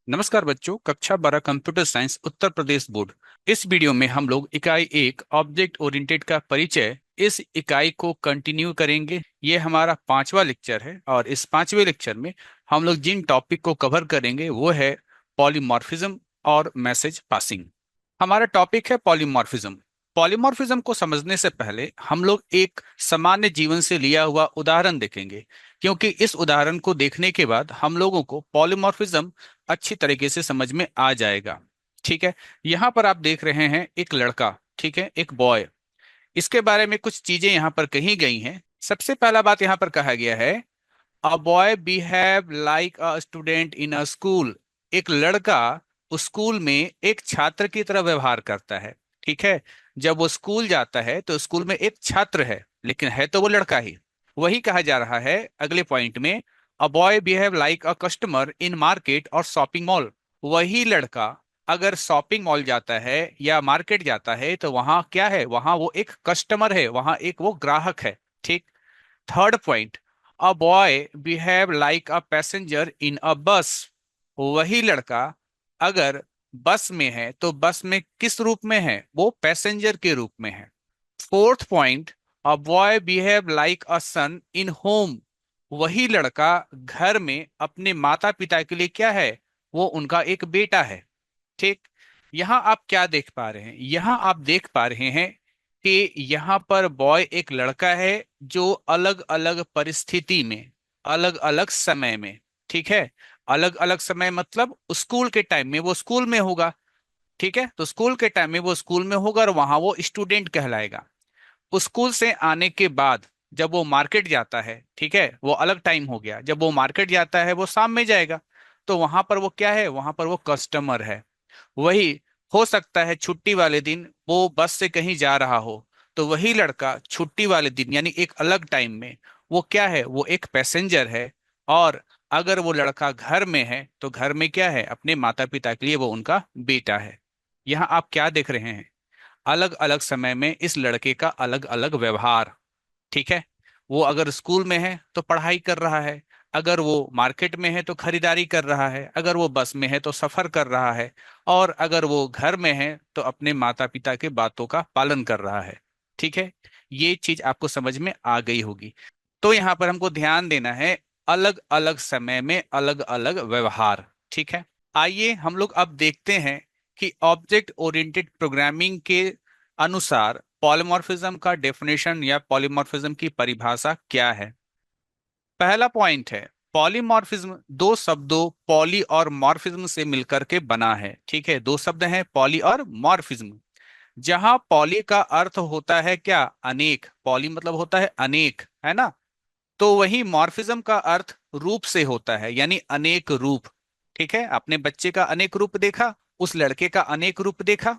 नमस्कार बच्चों, कक्षा 12 computer science Uttar Pradesh board. इस वीडियो में हम लोग इकाई एक ऑब्जेक्ट ओरिएंटेड का परिचय इस इकाई को कंटिन्यू करेंगे। ये हमारा पांचवा लेक्चर है और इस पांचवे लेक्चर में हम लोग जिन टॉपिक को कवर करेंगे वो है पॉलीमॉर्फिज्म और मैसेज पासिंग। हमारा टॉपिक है पॉलीमॉर्फिज्म। पॉलीमॉर्फिज्म को समझने से पहले हम लोग एक सामान्य जीवन से लिया हुआ उदाहरण देखेंगे, क्योंकि इस उदाहरण को देखने के बाद हम लोगों को पॉलीमॉर्फिज्म अच्छी तरीके से समझ में आ जाएगा। ठीक है। यहाँ पर आप देख रहे हैं एक लड़का, ठीक है, एक बॉय। इसके बारे में कुछ चीजें यहाँ पर कही गई हैं। सबसे पहला बात यहाँ पर कहा गया है, अ boy behave like a student in a school. एक लड़का उस स्कूल में एक छात्र की तरह व्यवहार करता है। ठीक है। जब वो स्कूल जाता है तो स्कूल में एक छात्र है, लेकिन है तो वो लड़का ही। वही कहा जा रहा है अगले पॉइंट में, अ boy behave like a customer in market और शॉपिंग मॉल। वही लड़का अगर शॉपिंग मॉल जाता है या मार्केट जाता है तो वहां क्या है, वहां वो एक कस्टमर है, वहां एक वो ग्राहक है। ठीक। Third point, a boy behave like a passenger in a bus. वही लड़का अगर बस में है तो बस में किस रूप में है, वो पैसेंजर के रूप में है। Fourth point, a boy behave like a son in home. वही लड़का घर में अपने माता पिता के लिए क्या है, वो उनका एक बेटा है। ठीक। यहाँ आप क्या देख पा रहे हैं, यहाँ आप देख पा रहे हैं कि यहाँ पर बॉय एक लड़का है जो अलग अलग परिस्थिति में, अलग अलग समय में, ठीक है, अलग अलग समय मतलब स्कूल के टाइम में वो स्कूल में होगा। ठीक है, तो स्कूल के टाइम में वो स्कूल में होगा और वहां वो स्टूडेंट कहलाएगा। स्कूल से आने के बाद जब वो मार्केट जाता है, ठीक है, वो अलग टाइम हो गया, जब वो मार्केट जाता है वो शाम में जाएगा, तो वहां पर वो क्या है, वहां पर वो कस्टमर है। वही हो सकता है छुट्टी वाले दिन वो बस से कहीं जा रहा हो, तो वही लड़का छुट्टी वाले दिन यानी एक अलग टाइम में वो क्या है, वो एक पैसेंजर है। और अगर वो लड़का घर में है तो घर में क्या है, अपने माता पिता के लिए वो उनका बेटा है। यहाँ आप क्या देख रहे हैं, अलग अलग समय में इस लड़के का अलग अलग व्यवहार। ठीक है। वो अगर स्कूल में है तो पढ़ाई कर रहा है, अगर वो मार्केट में है तो खरीदारी कर रहा है, अगर वो बस में है तो सफर कर रहा है, और अगर वो घर में है तो अपने माता पिता के बातों का पालन कर रहा है। ठीक है। ये चीज आपको समझ में आ गई होगी। तो यहाँ पर हमको ध्यान देना है, अलग अलग समय में अलग अलग व्यवहार। ठीक है। आइए हम लोग अब देखते हैं कि ऑब्जेक्ट ओरिएंटेड प्रोग्रामिंग के अनुसार पॉलीमॉर्फिज्म का डेफिनेशन या पॉलीमॉर्फिज्म की परिभाषा क्या है। पहला पॉइंट है, पॉलीमॉर्फिज्म दो शब्दों पॉली और मॉर्फिज्म से मिलकर के बना है। ठीक है, दो शब्द हैं पॉली और मॉर्फिज्म। जहां पॉली का अर्थ होता है क्या, अनेक, पॉली मतलब होता है अनेक, है ना। तो वही मॉर्फिज्म का अर्थ रूप से होता है, यानी अनेक रूप। ठीक है, आपने बच्चे का अनेक रूप देखा, उस लड़के का अनेक रूप देखा।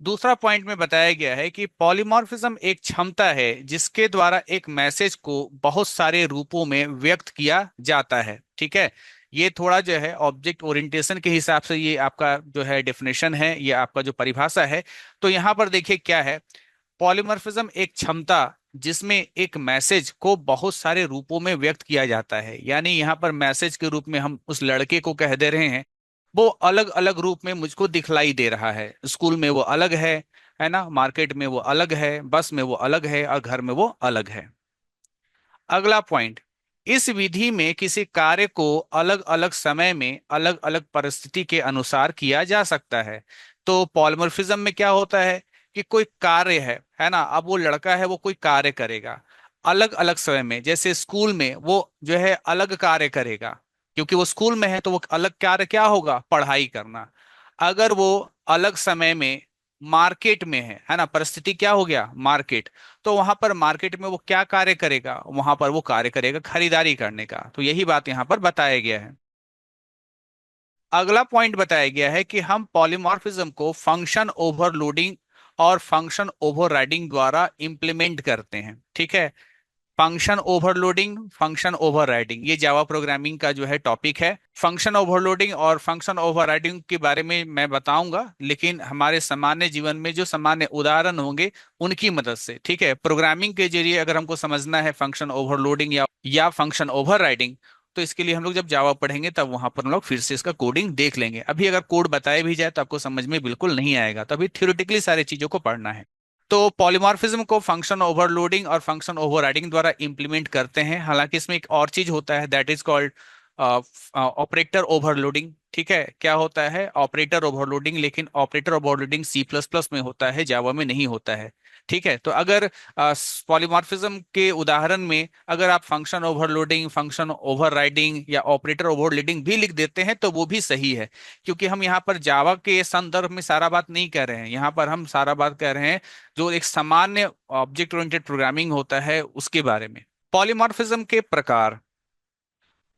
दूसरा पॉइंट में बताया गया है कि पॉलीमॉर्फिज्म एक क्षमता है जिसके द्वारा एक मैसेज को बहुत सारे रूपों में व्यक्त किया जाता है। ठीक है। ये थोड़ा जो है ऑब्जेक्ट ओरिएंटेशन के हिसाब से ये आपका जो है डेफिनेशन है, ये आपका जो परिभाषा है। तो यहाँ पर देखिए क्या है, पॉलीमॉर्फिज्म एक क्षमता जिसमें एक मैसेज को बहुत सारे रूपों में व्यक्त किया जाता है, यानी यहाँ पर मैसेज के रूप में हम उस लड़के को कह दे रहे हैं, वो अलग अलग रूप में मुझको दिखलाई दे रहा है। स्कूल में वो अलग है ना, मार्केट में वो अलग है, बस में वो अलग है, और घर में वो अलग है। अगला पॉइंट, इस विधि में किसी कार्य को अलग अलग समय में अलग अलग परिस्थिति के अनुसार किया जा सकता है। तो पॉलीमॉर्फिज्म में क्या होता है कि कोई कार्य है ना, अब वो लड़का है वो कोई कार्य करेगा अलग अलग समय में, जैसे स्कूल में वो जो है अलग कार्य करेगा, क्योंकि वो स्कूल में है तो वो अलग कार्य क्या होगा, पढ़ाई करना। अगर वो अलग समय में मार्केट में है ना, परिस्थिति क्या हो गया, मार्केट, तो वहां पर मार्केट में वो क्या कार्य करेगा, वहां पर वो कार्य करेगा खरीदारी करने का। तो यही बात यहाँ पर बताया गया है। अगला पॉइंट बताया गया है कि हम पॉलीमॉर्फिज्म को फंक्शन ओवरलोडिंग और फंक्शन ओवरराइडिंग द्वारा इंप्लीमेंट करते हैं। ठीक है। फंक्शन ओवरलोडिंग, फंक्शन ओवरराइडिंग, ये जावा प्रोग्रामिंग का जो है टॉपिक है। फंक्शन ओवरलोडिंग और फंक्शन ओवरराइडिंग के बारे में मैं बताऊंगा, लेकिन हमारे सामान्य जीवन में जो सामान्य उदाहरण होंगे उनकी मदद से। ठीक है, प्रोग्रामिंग के जरिए अगर हमको समझना है फंक्शन ओवरलोडिंग या फंक्शन ओवरराइडिंग, तो इसके लिए हम लोग जब जावा पढ़ेंगे तब वहां पर हम लोग फिर से इसका कोडिंग देख लेंगे। अभी अगर कोड बताया भी जाए तो आपको समझ में बिल्कुल नहीं आएगा, तो अभी थ्योरेटिकली सारी चीजों को पढ़ना है। तो पॉलीमॉर्फिज्म को फंक्शन ओवरलोडिंग और फंक्शन ओवरराइडिंग द्वारा इंप्लीमेंट करते हैं। हालांकि इसमें एक और चीज होता है, that is called operator overloading. ठीक है, क्या होता है ऑपरेटर ओवरलोडिंग, लेकिन operator overloading C plus plus में होता है, जावा में नहीं होता है। ठीक है, तो अगर पॉलीमॉर्फिज्म के उदाहरण में अगर आप फंक्शन ओवरलोडिंग, फंक्शन ओवरराइडिंग या ऑपरेटर ओवरलोडिंग भी लिख देते हैं तो वो भी सही है, क्योंकि हम यहाँ पर जावा के संदर्भ में सारा बात नहीं कर रहे हैं। यहाँ पर हम सारा बात कर रहे हैं जो एक सामान्य ऑब्जेक्ट ओरिएंटेड प्रोग्रामिंग होता है उसके बारे में। पॉलीमॉर्फिज्म के प्रकार।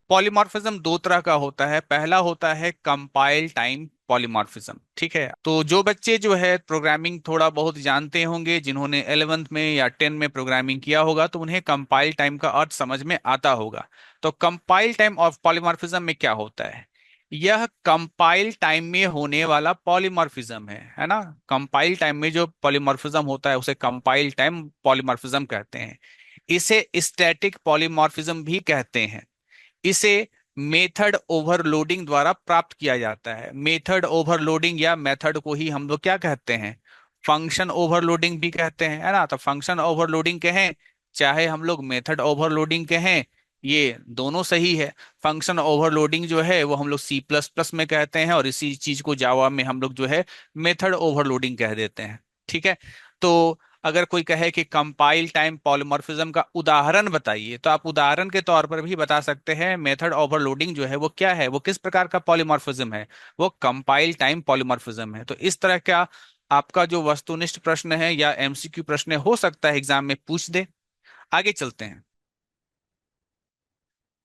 पॉलीमॉर्फिज्म दो तरह का होता है। पहला होता है कंपाइल टाइम पॉलीमॉर्फिज्म। ठीक है, तो जो बच्चे जो है प्रोग्रामिंग थोड़ा बहुत जानते होंगे, जिन्होंने 11th में या 10 में प्रोग्रामिंग किया होगा, तो उन्हें कंपाइल टाइम का अर्थ समझ में आता होगा। तो कंपाइल टाइम ऑफ पॉलीमॉर्फिज्म में क्या होता है? यह कंपाइल टाइम में होने वाला पॉलीमॉर्फिज्म है ना। कंपाइल टाइम में जो पॉलीमॉर्फिज्म होता है उसे कंपाइल टाइम पॉलीमॉर्फिज्म कहते हैं। इसे स्टैटिक पॉलीमॉर्फिज्म भी कहते हैं। इसे मेथड ओवरलोडिंग द्वारा प्राप्त किया जाता है। मेथड ओवरलोडिंग या मेथड को ही हम लोग क्या कहते हैं? फंक्शन ओवरलोडिंग भी कहते हैं, है ना। तो फंक्शन ओवरलोडिंग कहें चाहे हम लोग मेथड ओवरलोडिंग कहें, ये दोनों सही है। फंक्शन ओवरलोडिंग जो है वो हम लोग सी प्लस प्लस में कहते हैं, और इसी चीज को जावा में हम लोग जो है मेथड ओवरलोडिंग कह देते हैं। ठीक है, तो अगर कोई कहे कि कंपाइल टाइम पॉलीमॉर्फिज्म का उदाहरण बताइए, तो आप उदाहरण के तौर पर भी बता सकते हैं मेथड ओवरलोडिंग जो है वो क्या है, वो किस प्रकार का पॉलीमॉर्फिज्म है, वो कंपाइल टाइम पॉलीमॉर्फिज्म है। तो इस तरह का आपका जो वस्तुनिष्ठ प्रश्न है या एमसीक्यू प्रश्न हो सकता है एग्जाम में पूछ दे। आगे चलते हैं।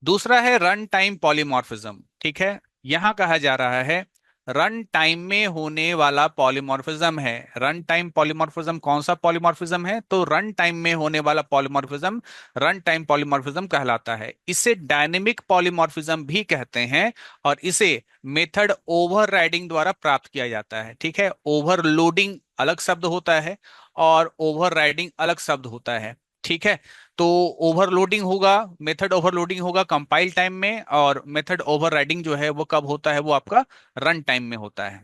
दूसरा है रन टाइम पॉलीमॉर्फिज्म। ठीक है, यहां कहा जा रहा है रन टाइम में होने वाला पॉलीमॉर्फिज्म है। रन टाइम पॉलीमॉर्फिज्म कौन सा पॉलीमॉर्फिज्म है? तो रन टाइम में होने वाला पॉलीमॉर्फिज्म रन टाइम पॉलीमॉर्फिज्म कहलाता है। इसे डायनेमिक पॉलीमॉर्फिज्म भी कहते हैं, और इसे मेथड ओवरराइडिंग द्वारा प्राप्त किया जाता है। ठीक है, ओवरलोडिंग अलग शब्द होता है और ओवरराइडिंग अलग शब्द होता है। ठीक है, तो ओवरलोडिंग होगा, मेथड ओवरलोडिंग होगा कंपाइल टाइम में, और मेथड ओवरराइडिंग जो है वो कब होता है? वो आपका रन टाइम में होता है।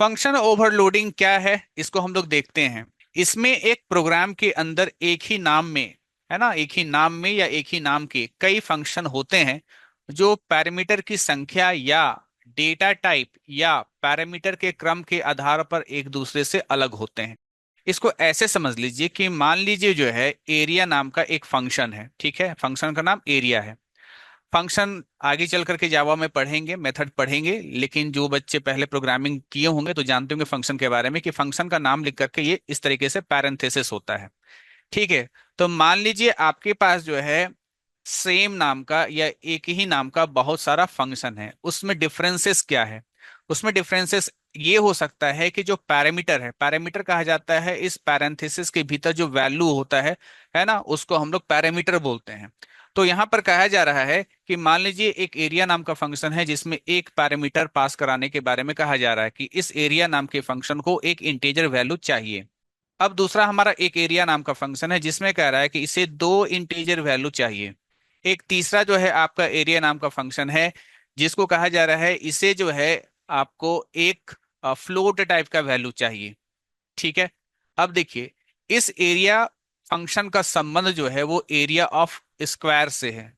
फंक्शन ओवरलोडिंग क्या है इसको हम लोग देखते हैं। इसमें एक प्रोग्राम के अंदर एक ही नाम में, है ना, एक ही नाम में या एक ही नाम के कई फंक्शन होते हैं जो पैरामीटर की संख्या या डेटा टाइप या पैरामीटर के क्रम के आधार पर एक दूसरे से अलग होते हैं। इसको ऐसे समझ लीजिए कि मान लीजिए जो है एरिया नाम का एक फंक्शन है। ठीक है, फंक्शन का नाम एरिया है। फंक्शन आगे चल करके जावा में पढ़ेंगे, मेथड पढ़ेंगे, लेकिन जो बच्चे पहले प्रोग्रामिंग किए होंगे तो जानते होंगे फंक्शन के बारे में कि फंक्शन का नाम लिख करके ये इस तरीके से पैरेंथेसिस होता है। ठीक है, तो मान लीजिए आपके पास जो है सेम नाम का या एक ही नाम का बहुत सारा फंक्शन है। उसमें डिफरेंसेस क्या है? उसमें डिफरेंसेस ये हो सकता है कि जो पैरामीटर है, पैरामीटर कहा जाता है इस पैरेंथेसिस के भीतर जो वैल्यू होता है ना, उसको हम लोग पैरामीटर बोलते हैं। तो यहां पर कहा जा रहा है कि मान लीजिए एक एरिया नाम का फंक्शन है जिसमें एक पैरामीटर पास कराने के बारे में कहा जा रहा है कि इस एरिया नाम के फंक्शन को एक इंटीजर वैल्यू चाहिए। अब दूसरा हमारा एक एरिया नाम का फंक्शन है जिसमें कह रहा है कि इसे दो इंटीजर वैल्यू चाहिए। एक तीसरा जो है आपका एरिया नाम का फंक्शन है जिसको कहा जा रहा है इसे जो है आपको एक फ्लोट टाइप का वैल्यू चाहिए। ठीक है, अब देखिए इस एरिया फंक्शन का संबंध जो है वो एरिया ऑफ स्क्वायर से है।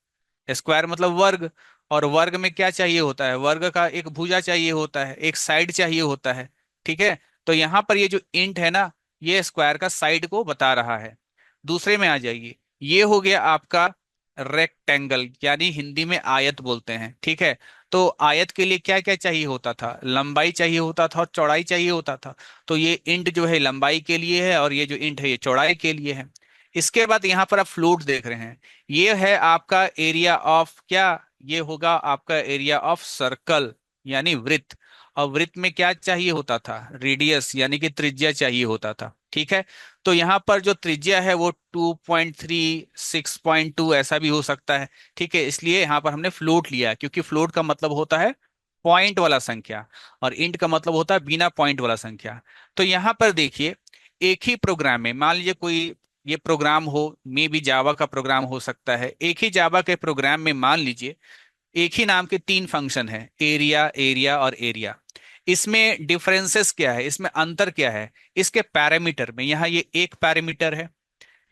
स्क्वायर मतलब वर्ग, और वर्ग में क्या चाहिए होता है? वर्ग का एक भुजा चाहिए होता है, एक साइड चाहिए होता है। ठीक है, तो यहां पर ये जो इंट है ना, ये स्क्वायर का साइड को बता रहा है। दूसरे में आ जाइए, ये हो गया आपका रेक्टेंगल, यानी हिंदी में आयत बोलते हैं। ठीक है, तो आयत के लिए क्या क्या चाहिए होता था? लंबाई चाहिए होता था और चौड़ाई चाहिए होता था। तो ये इंट जो है लंबाई के लिए है, और ये जो इंट है ये चौड़ाई के लिए है। इसके बाद यहाँ पर आप फ्लोट देख रहे हैं, ये है आपका एरिया ऑफ क्या? ये होगा आपका एरिया ऑफ सर्कल, यानी वृत्त। और वृत्त में क्या चाहिए होता था? रेडियस, यानी कि त्रिज्या चाहिए होता था। ठीक है, तो यहाँ पर जो त्रिज्या है वो 2.3, 6.2 ऐसा भी हो सकता है। ठीक है, इसलिए यहाँ पर हमने फ्लोट लिया, क्योंकि फ्लोट का मतलब होता है पॉइंट वाला संख्या, और इंट का मतलब होता है बिना पॉइंट वाला संख्या। तो यहाँ पर देखिए एक ही प्रोग्राम में मान लीजिए कोई ये प्रोग्राम हो, मे भी जावा का प्रोग्राम हो सकता है। एक ही जावा के प्रोग्राम में मान लीजिए एक ही नाम के तीन फंक्शन है, एरिया, एरिया और एरिया। इसमें डिफरेंसेस क्या है, इसमें अंतर क्या है? इसके पैरामीटर में, यहाँ ये एक पैरामीटर है,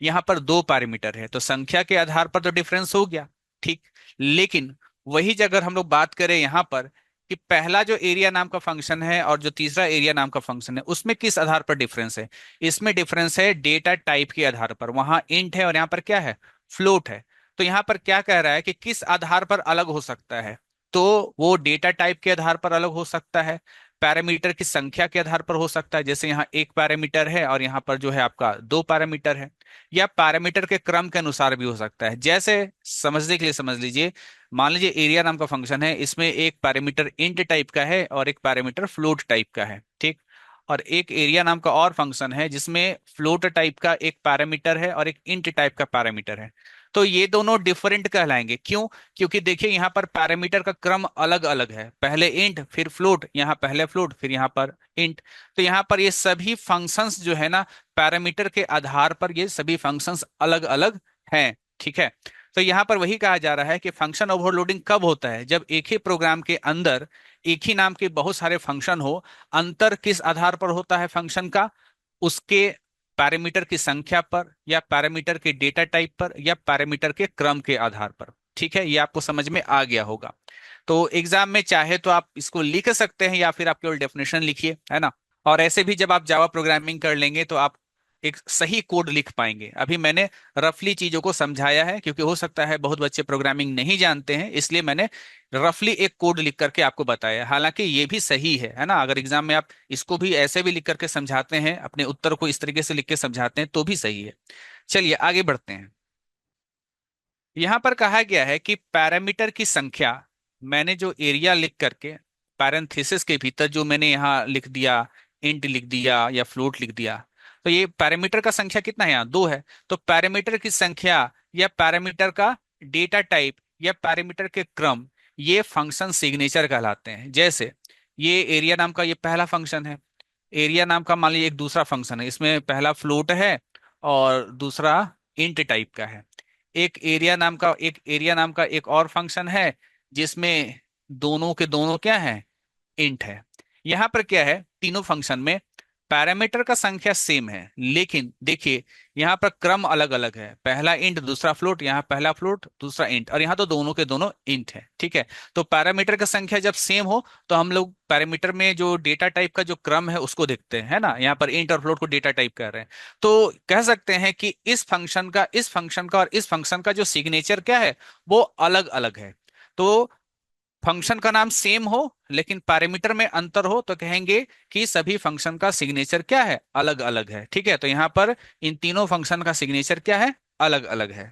यहाँ पर दो पैरामीटर है, तो संख्या के आधार पर तो डिफरेंस हो गया, ठीक। लेकिन वही अगर हम लोग बात करें यहाँ पर कि पहला जो एरिया नाम का फंक्शन है और जो तीसरा एरिया नाम का फंक्शन है, उसमें किस आधार पर डिफरेंस है? इसमें डिफरेंस है डेटा टाइप के आधार पर। वहां इंट है और यहाँ पर क्या है, फ्लोट है। तो यहाँ पर क्या कह रहा है कि किस आधार पर अलग हो सकता है? तो वो डेटा टाइप के आधार पर अलग हो सकता है, पैरामीटर की संख्या के आधार पर हो सकता है, जैसे यहाँ एक पैरामीटर है और यहाँ पर जो है आपका दो पैरामीटर है, या पैरामीटर के क्रम के अनुसार भी हो सकता है। जैसे समझने के लिए समझ लीजिए, मान लीजिए एरिया नाम का फंक्शन है, इसमें एक पैरामीटर इंट टाइप का है और एक पैरामीटर फ्लोट टाइप का है, ठीक। और एक एरिया नाम का और फंक्शन है जिसमें फ्लोट टाइप का एक पैरामीटर है और एक इंट टाइप का पैरामीटर है। तो ये दोनों डिफरेंट कहलाएंगे, क्यों? क्योंकि देखिए यहाँ पर पैरामीटर का क्रम अलग अलग है, पहले इंट फिर फ्लोट, यहाँ पहले फ्लोट फिर यहाँ पर इंट। तो यहाँ पर ये सभी फंक्शंस जो है ना, पैरामीटर के आधार पर ये सभी फंक्शंस अलग अलग हैं, ठीक है। तो यहाँ पर वही कहा जा रहा है कि फंक्शन ओवरलोडिंग कब होता है? जब एक ही प्रोग्राम के अंदर एक ही नाम के बहुत सारे फंक्शन हो। अंतर किस आधार पर होता है फंक्शन का? उसके पैरामीटर की संख्या पर, या पैरामीटर के डेटा टाइप पर, या पैरामीटर के क्रम के आधार पर, ठीक है। ये आपको समझ में आ गया होगा। तो एग्जाम में चाहे तो आप इसको लिख सकते हैं या फिर आप केवल डेफिनेशन लिखिए, है ना। और ऐसे भी जब आप जावा प्रोग्रामिंग कर लेंगे तो आप एक सही कोड लिख पाएंगे। अभी मैंने रफली चीजों को समझाया है, क्योंकि हो सकता है बहुत बच्चे प्रोग्रामिंग नहीं जानते हैं, इसलिए मैंने रफली एक कोड लिख करके आपको बताया। हालांकि ये भी सही है ना। अगर एग्जाम में आप इसको भी ऐसे भी लिख करके समझाते हैं, अपने उत्तर को इस तरीके से लिख के समझाते हैं, तो भी सही है। चलिए आगे बढ़ते हैं। यहां पर कहा गया है कि पैरामीटर की संख्या, मैंने जो एरिया लिख करके पैरेंथेसिस के भीतर जो मैंने यहाँ लिख दिया, इंट लिख दिया या फ्लोट लिख दिया, तो ये पैरामीटर का संख्या कितना है? यहाँ दो है। तो पैरामीटर की संख्या या पैरामीटर का डेटा टाइप या पैरामीटर के क्रम, ये फंक्शन सिग्नेचर कहलाते हैं। जैसे ये एरिया नाम का ये पहला फंक्शन है, एरिया नाम का मान लीजिए एक दूसरा फंक्शन है, इसमें पहला फ्लोट है और दूसरा इंट टाइप का है। एक एरिया नाम का एक और फंक्शन है जिसमें दोनों के दोनों क्या है, इंट है। यहां पर क्या है, तीनों फंक्शन में पैरामीटर का संख्या सेम है, लेकिन देखिए यहाँ पर क्रम अलग अलग है, पहला इंट दूसरा फ्लोट, यहाँ पहला फ्लोट दूसरा इंट, और यहाँ तो दोनों के दोनों इंट है, ठीक है। तो पैरामीटर का संख्या जब सेम हो तो हम लोग पैरामीटर में जो डेटा टाइप का जो क्रम है उसको देखते हैं, है ना। यहाँ पर इंट और फ्लोट को डेटा टाइप कर रहे हैं, तो कह सकते हैं कि इस फंक्शन का और इस फंक्शन का जो सिग्नेचर क्या है, वो अलग अलग है। तो फंक्शन का नाम सेम हो लेकिन पैरामीटर में अंतर हो तो कहेंगे कि सभी फंक्शन का सिग्नेचर क्या है, अलग अलग है, ठीक है। तो यहां पर इन तीनों फंक्शन का सिग्नेचर क्या है, अलग अलग है।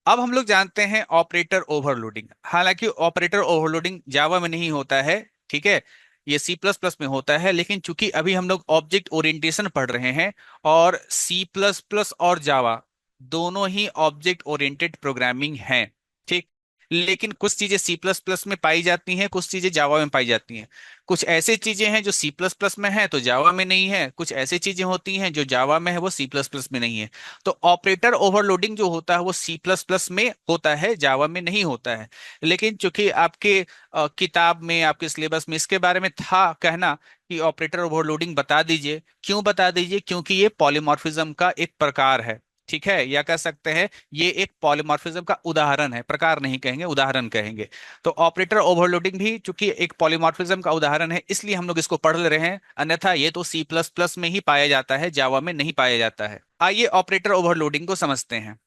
अब हम लोग जानते हैं ऑपरेटर ओवरलोडिंग। हालांकि ऑपरेटर ओवरलोडिंग जावा में नहीं होता है, ठीक है, ये सी प्लस प्लस में होता है। लेकिन चूंकि अभी हम लोग ऑब्जेक्ट ओरिएंटेशन पढ़ रहे हैं और सी प्लस प्लस और जावा दोनों ही ऑब्जेक्ट ओरिएंटेड प्रोग्रामिंग हैं, ठीक। लेकिन कुछ चीजें सी प्लस प्लस में पाई जाती हैं, कुछ चीजें जावा में पाई जाती हैं। कुछ ऐसी चीजें हैं जो सी प्लस प्लस में है तो जावा में नहीं है, कुछ ऐसी चीजें होती हैं जो जावा में है वो सी प्लस प्लस में नहीं है। तो ऑपरेटर ओवरलोडिंग जो होता है वो सी प्लस प्लस में होता है, जावा में नहीं होता है। लेकिन चूंकि आपके किताब में, आपके सिलेबस में इसके बारे में था कहना कि ऑपरेटर ओवरलोडिंग बता दीजिए, क्यों बता दीजिए? क्योंकि ये पॉलीमॉर्फिज्म का एक प्रकार है, ठीक है, या कह सकते हैं ये एक पॉलीमॉर्फिज्म का उदाहरण है, प्रकार नहीं कहेंगे, उदाहरण कहेंगे। तो ऑपरेटर ओवरलोडिंग भी चूंकि एक पॉलीमॉर्फिज्म का उदाहरण है, इसलिए हम लोग इसको पढ़ ले रहे हैं, अन्यथा ये तो सी प्लस प्लस में ही पाया जाता है, जावा में नहीं पाया जाता है। आइए ऑपरेटर ओवरलोडिंग को समझते हैं।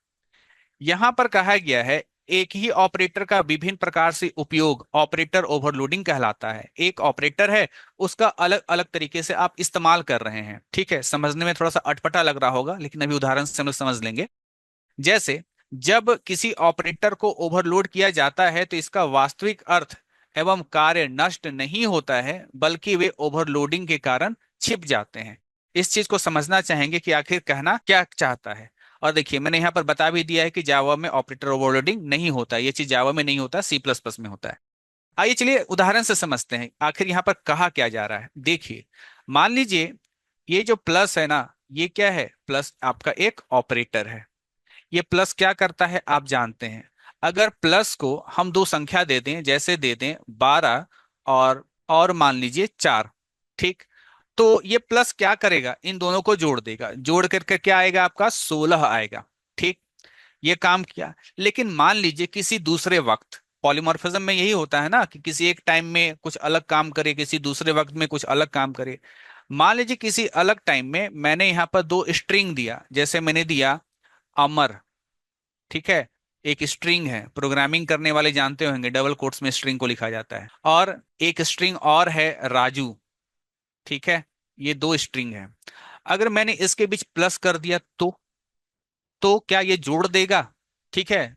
यहां पर कहा गया है एक ही ऑपरेटर का विभिन्न प्रकार से उपयोग ऑपरेटर ओवरलोडिंग कहलाता है। एक ऑपरेटर है, उसका अलग अलग तरीके से आप इस्तेमाल कर रहे हैं, ठीक है। समझने में थोड़ा सा अटपटा लग रहा होगा, लेकिन अभी उदाहरण से हम लोग समझ लेंगे। जैसे जब किसी ऑपरेटर को ओवरलोड किया जाता है तो इसका वास्तविक अर्थ एवं कार्य नष्ट नहीं होता है, बल्कि वे ओवरलोडिंग के कारण छिप जाते हैं। इस चीज को समझना चाहेंगे कि आखिर कहना क्या चाहता है। और देखिए मैंने यहाँ पर बता भी दिया है कि जावा में ऑपरेटर ओवरलोडिंग नहीं होता, ये चीज जावा में नहीं होता, सी प्लस प्लस में होता है। आइए चलिए उदाहरण से समझते हैं आखिर यहाँ पर कहा क्या जा रहा है। देखिए मान लीजिए ये जो प्लस है ना, ये क्या है, प्लस आपका एक ऑपरेटर है। ये प्लस क्या करता है आप जानते हैं। अगर प्लस को हम दो संख्या दे दें, जैसे दे दें 12 और मान लीजिए 4, ठीक, तो ये प्लस क्या करेगा, इन दोनों को जोड़ देगा, जोड़ करके क्या आएगा आपका 16 आएगा, ठीक। ये काम किया। लेकिन मान लीजिए किसी दूसरे वक्त, पॉलीमॉर्फिज्म में यही होता है ना कि किसी एक टाइम में कुछ अलग काम करे, किसी दूसरे वक्त में कुछ अलग काम करे। मान लीजिए किसी अलग टाइम में मैंने यहाँ पर दो स्ट्रिंग दिया, जैसे मैंने दिया अमर, ठीक है, एक स्ट्रिंग है, प्रोग्रामिंग करने वाले जानते होंगे डबल कोट्स में स्ट्रिंग को लिखा जाता है, और एक स्ट्रिंग और है राजू, ठीक है, ये दो स्ट्रिंग है। अगर मैंने इसके बीच प्लस कर दिया तो क्या ये जोड़ देगा, ठीक है।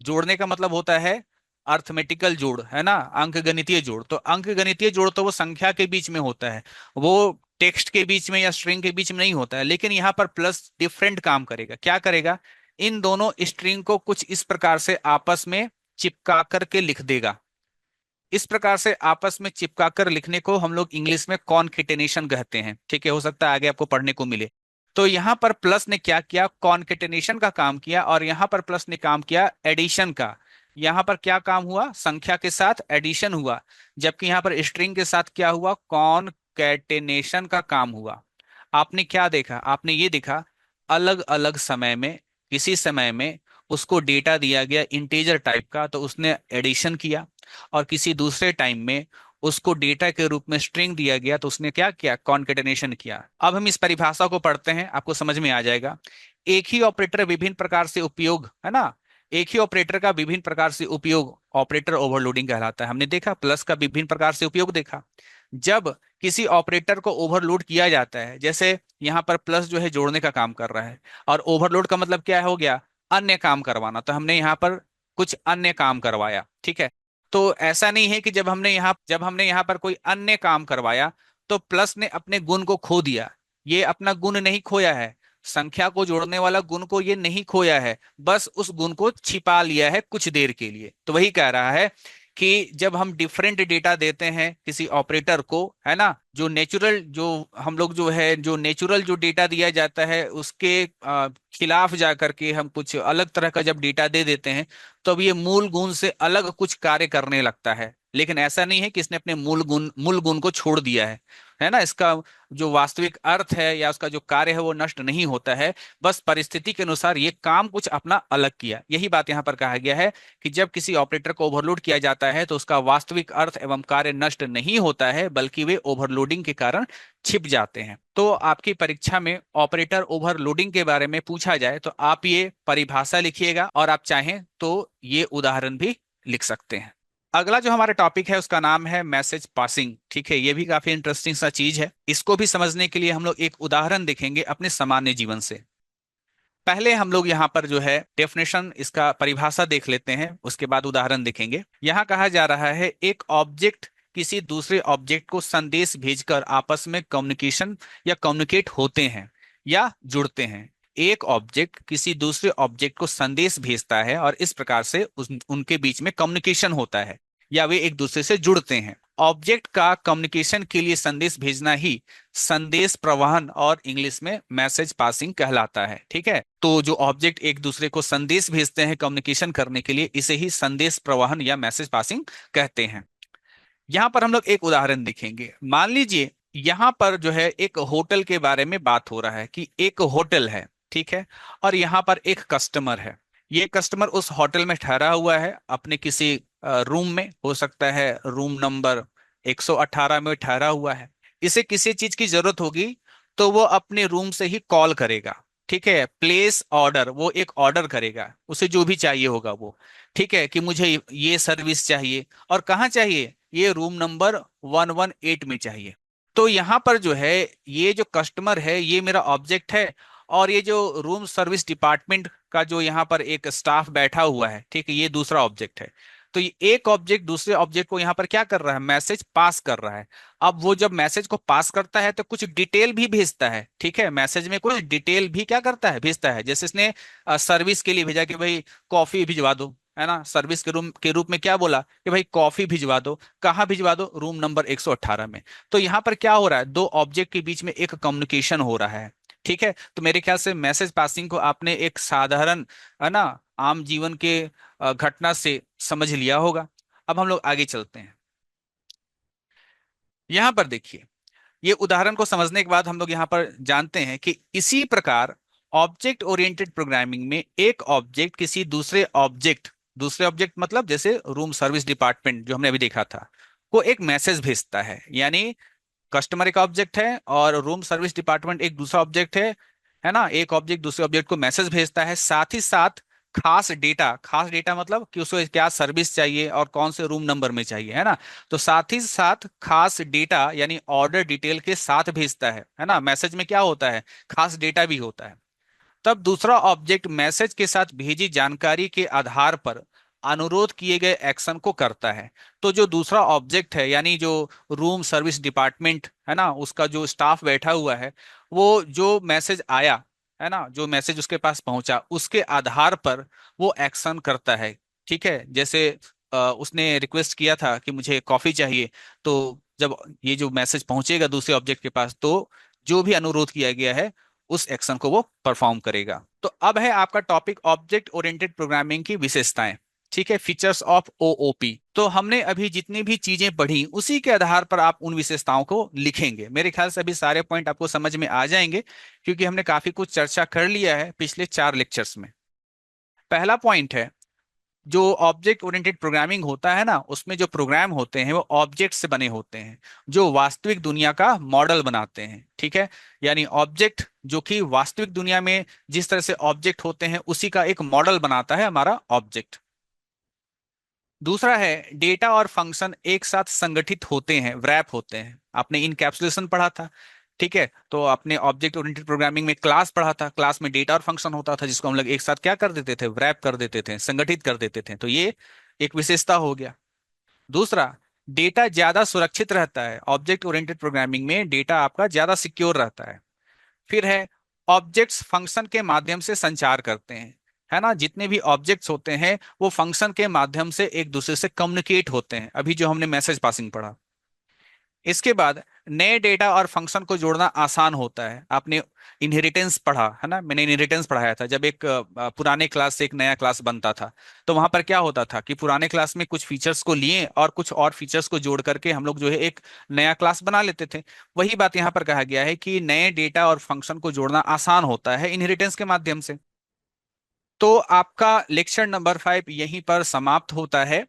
जोड़ने का मतलब होता है अर्थमेटिकल जोड़, है ना, अंकगणितीय जोड़। तो अंकगणितीय जोड़ तो वो संख्या के बीच में होता है, वो टेक्स्ट के बीच में या स्ट्रिंग के बीच में नहीं होता है। लेकिन यहाँ पर प्लस डिफरेंट काम करेगा, क्या करेगा, इन दोनों स्ट्रिंग को कुछ इस प्रकार से आपस में चिपका करके लिख देगा। इस प्रकार से आपस में चिपका कर लिखने को हम लोग इंग्लिश में कॉन्केटेनेशन कहते हैं, ठीक है, हो सकता है आगे आपको पढ़ने को मिले। तो यहाँ पर प्लस ने क्या किया, कॉन्केटेनेशन का काम किया, और यहाँ पर प्लस ने काम किया एडिशन का। यहाँ पर क्या काम हुआ, संख्या के साथ एडिशन हुआ, जबकि यहाँ पर स्ट्रिंग के साथ क्या हुआ, कॉन्केटेनेशन का काम हुआ। आपने क्या देखा, आपने ये देखा अलग अलग समय में, किसी समय में उसको डेटा दिया गया इंटीजर टाइप का तो उसने एडिशन किया, और किसी दूसरे टाइम में उसको डेटा के रूप में स्ट्रिंग दिया गया तो उसने क्या किया, कॉन्केटेनेशन किया। अब हम इस परिभाषा को पढ़ते हैं, आपको समझ में आ जाएगा। एक ही ऑपरेटर विभिन्न प्रकार से उपयोग, है ना, एक ही ऑपरेटर का विभिन्न प्रकार से उपयोग ऑपरेटर ओवरलोडिंग कहलाता है। हमने देखा प्लस का विभिन्न प्रकार से उपयोग देखा। जब किसी ऑपरेटर को ओवरलोड किया जाता है, जैसे यहाँ पर प्लस जो है जोड़ने का काम कर रहा है, और ओवरलोड का मतलब क्या हो गया, अन्य काम करवाना, तो हमने यहाँ पर कुछ अन्य काम करवाया, ठीक है। तो ऐसा नहीं है कि जब हमने यहाँ पर कोई अन्य काम करवाया तो प्लस ने अपने गुण को खो दिया। ये अपना गुण नहीं खोया है, संख्या को जोड़ने वाला गुण को ये नहीं खोया है, बस उस गुण को छिपा लिया है कुछ देर के लिए। तो वही कह रहा है कि जब हम डिफरेंट डेटा देते हैं किसी ऑपरेटर को, है ना, जो नेचुरल, जो हम लोग जो है, जो नेचुरल जो डेटा दिया जाता है उसके खिलाफ जा करके हम कुछ अलग तरह का जब डेटा दे देते हैं, तो अब ये मूल गुण से अलग कुछ कार्य करने लगता है। लेकिन ऐसा नहीं है कि इसने अपने मूल गुण को छोड़ दिया है ना, इसका जो वास्तविक अर्थ है या उसका जो कार्य है वो नष्ट नहीं होता है। बस परिस्थिति के अनुसार ये काम कुछ अपना अलग किया, यही बात यहाँ पर कहा गया है कि जब किसी ऑपरेटर को ओवरलोड किया जाता है तो उसका वास्तविक अर्थ एवं कार्य नष्ट नहीं होता है, बल्कि वे ओवरलोडिंग के कारण छिप जाते हैं। तो आपकी परीक्षा में ऑपरेटर ओवरलोडिंग के बारे में पूछा जाए तो आप ये परिभाषा लिखिएगा, और आप चाहें तो ये उदाहरण भी लिख सकते हैं। अगला जो हमारा टॉपिक है उसका नाम है मैसेज पासिंग, ठीक है, ये भी काफी इंटरेस्टिंग सा चीज है। इसको भी समझने के लिए हम लोग एक उदाहरण देखेंगे अपने सामान्य जीवन से। पहले हम लोग यहाँ पर जो है डेफिनेशन, इसका परिभाषा देख लेते हैं, उसके बाद उदाहरण देखेंगे। यहाँ कहा जा रहा है एक ऑब्जेक्ट किसी दूसरे ऑब्जेक्ट को संदेश भेजकर आपस में कम्युनिकेशन या कम्युनिकेट होते हैं या जुड़ते हैं। एक ऑब्जेक्ट किसी दूसरे ऑब्जेक्ट को संदेश भेजता है और इस प्रकार से उनके बीच में कम्युनिकेशन होता है या वे एक दूसरे से जुड़ते हैं। ऑब्जेक्ट का कम्युनिकेशन के लिए संदेश भेजना ही संदेश प्रवहन और इंग्लिश में मैसेज पासिंग कहलाता है, ठीक है। तो जो ऑब्जेक्ट एक दूसरे को संदेश भेजते हैं कम्युनिकेशन करने के लिए, इसे ही संदेश प्रवहन या मैसेज पासिंग कहते हैं। यहाँ पर हम लोग एक उदाहरण देखेंगे। मान लीजिए यहाँ पर जो है एक होटल के बारे में बात हो रहा है कि एक होटल है, ठीक है, और यहाँ पर एक कस्टमर है। ये कस्टमर उस होटल में ठहरा हुआ है अपने किसी रूम में, हो सकता है रूम नंबर 118 में ठहरा हुआ है। इसे किसी चीज की जरूरत होगी तो वो अपने रूम से ही कॉल करेगा, ठीक है, प्लेस ऑर्डर, वो एक ऑर्डर करेगा, उसे जो भी चाहिए होगा वो, ठीक है, कि मुझे ये सर्विस चाहिए, और कहाँ चाहिए, ये रूम नंबर 118 में चाहिए। तो यहाँ पर जो है ये जो कस्टमर है ये मेरा ऑब्जेक्ट है, और ये जो रूम सर्विस डिपार्टमेंट का जो यहाँ पर एक स्टाफ बैठा हुआ है, ठीक है, ये दूसरा ऑब्जेक्ट है। तो ये एक ऑब्जेक्ट दूसरे ऑब्जेक्ट को यहाँ पर क्या कर रहा है, मैसेज पास कर रहा है। अब वो जब मैसेज को पास करता है तो कुछ डिटेल भी भेजता है, ठीक है, मैसेज में कुछ डिटेल भी क्या करता है, भेजता है। जैसे इसने सर्विस के लिए भेजा कि भाई कॉफी भिजवा दो, है ना, सर्विस के रूप में क्या बोला कि भाई कॉफी भिजवा दो, कहाँ भिजवा दो, रूम नंबर 118 में। तो यहाँ पर क्या हो रहा है, दो ऑब्जेक्ट के बीच में एक कम्युनिकेशन हो रहा है। ठीक है, तो मेरे ख्याल से मैसेज पासिंग को आपने एक साधारण, है ना, आम जीवन के घटना से समझ लिया होगा। अब हम लोग आगे चलते हैं। यहां पर देखिए, ये उदाहरण को समझने के बाद हम लोग यहाँ पर जानते हैं कि इसी प्रकार ऑब्जेक्ट ओरिएंटेड प्रोग्रामिंग में एक ऑब्जेक्ट किसी दूसरे ऑब्जेक्ट मतलब जैसे रूम सर्विस डिपार्टमेंट जो हमने अभी देखा था, को एक मैसेज भेजता है। यानी कस्टमर एक ऑब्जेक्ट है और रूम सर्विस डिपार्टमेंट एक दूसरा ऑब्जेक्ट है ना। एक ऑब्जेक्ट दूसरे ऑब्जेक्ट को मैसेज भेजता है, साथ ही साथ खास डेटा मतलब कि उसको क्या सर्विस चाहिए और कौन से रूम नंबर में चाहिए, है ना। तो साथ ही साथ खास डेटा यानी ऑर्डर डिटेल के साथ भेजता है ना। मैसेज में क्या होता है, खास डेटा भी होता है। तब दूसरा ऑब्जेक्ट मैसेज के साथ भेजी जानकारी के आधार पर अनुरोध किए गए एक्शन को करता है। तो जो दूसरा ऑब्जेक्ट है यानी जो रूम सर्विस डिपार्टमेंट है ना, उसका जो स्टाफ बैठा हुआ है, वो जो मैसेज आया, है ना, जो मैसेज उसके पास पहुंचा उसके आधार पर वो एक्शन करता है। ठीक है, जैसे उसने रिक्वेस्ट किया था कि मुझे कॉफी चाहिए, तो जब ये जो मैसेज पहुंचेगा दूसरे ऑब्जेक्ट के पास, तो जो भी अनुरोध किया गया है उस एक्शन को वो परफॉर्म करेगा। तो अब है आपका टॉपिक ऑब्जेक्ट ओरिएंटेड प्रोग्रामिंग की विशेषताएं। ठीक है, फीचर्स ऑफ ओओपी। तो हमने अभी जितनी भी चीजें पढ़ी उसी के आधार पर आप उन विशेषताओं को लिखेंगे। मेरे ख्याल से अभी सारे पॉइंट आपको समझ में आ जाएंगे, क्योंकि हमने काफी कुछ चर्चा कर लिया है पिछले 4 लेक्चर्स में। पहला पॉइंट है, जो ऑब्जेक्ट ओरिएंटेड प्रोग्रामिंग होता है ना, उसमें जो प्रोग्राम होते हैं वो ऑब्जेक्ट से बने होते हैं जो वास्तविक दुनिया का मॉडल बनाते हैं। ठीक है, यानी ऑब्जेक्ट जो कि वास्तविक दुनिया में जिस तरह से ऑब्जेक्ट होते हैं उसी का एक मॉडल बनाता है हमारा ऑब्जेक्ट। दूसरा है, डेटा और फंक्शन एक साथ संगठित होते हैं, व्रैप होते हैं। आपने इनकैप्सुलेशन पढ़ा था। ठीक है, तो आपने ऑब्जेक्ट ओरिएंटेड प्रोग्रामिंग में क्लास पढ़ा था। क्लास में डेटा और फंक्शन होता था जिसको हम लोग एक साथ क्या कर देते थे, व्रैप कर देते थे, संगठित कर देते थे। तो ये एक विशेषता हो गया। दूसरा, डेटा ज्यादा सुरक्षित रहता है। ऑब्जेक्ट ओरिएंटेड प्रोग्रामिंग में डेटा आपका ज्यादा सिक्योर रहता है। फिर है, ऑब्जेक्ट्स फंक्शन के माध्यम से संचार करते हैं, है ना। जितने भी ऑब्जेक्ट्स होते हैं वो फंक्शन के माध्यम से एक दूसरे से कम्युनिकेट होते हैं, अभी जो हमने मैसेज पासिंग पढ़ा। इसके बाद नए डेटा और फंक्शन को जोड़ना आसान होता है। आपने इनहेरिटेंस पढ़ा है ना, मैंने इनहेरिटेंस पढ़ाया था। जब एक पुराने क्लास से एक नया क्लास बनता था, तो वहां पर क्या होता था कि पुराने क्लास में कुछ फीचर्स को लिए और कुछ और फीचर्स को जोड़ करके हम लोग जो है एक नया क्लास बना लेते थे। वही बात यहाँ पर कहा गया है कि नए डेटा और फंक्शन को जोड़ना आसान होता है इनहेरिटेंस के माध्यम से। तो आपका लेक्चर नंबर 5 यहीं पर समाप्त होता है।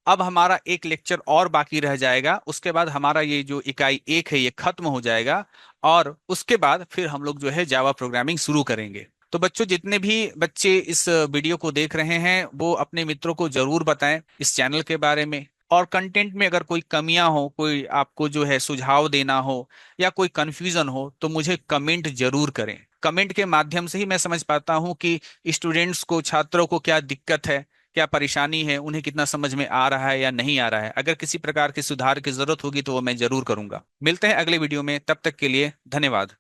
अब हमारा एक लेक्चर और बाकी रह जाएगा, उसके बाद हमारा ये जो इकाई 1 है ये खत्म हो जाएगा, और उसके बाद फिर हम लोग जो है जावा प्रोग्रामिंग शुरू करेंगे। तो बच्चों, जितने भी बच्चे इस वीडियो को देख रहे हैं वो अपने मित्रों को जरूर बताएं इस चैनल के बारे में। और कंटेंट में अगर कोई कमियां हो, कोई आपको जो है सुझाव देना हो या कोई कंफ्यूजन हो, तो मुझे कमेंट जरूर करें। कमेंट के माध्यम से ही मैं समझ पाता हूं कि स्टूडेंट्स को, छात्रों को क्या दिक्कत है, क्या परेशानी है, उन्हें कितना समझ में आ रहा है या नहीं आ रहा है। अगर किसी प्रकार के सुधार की जरूरत होगी तो वो मैं जरूर करूंगा। मिलते हैं अगले वीडियो में, तब तक के लिए धन्यवाद।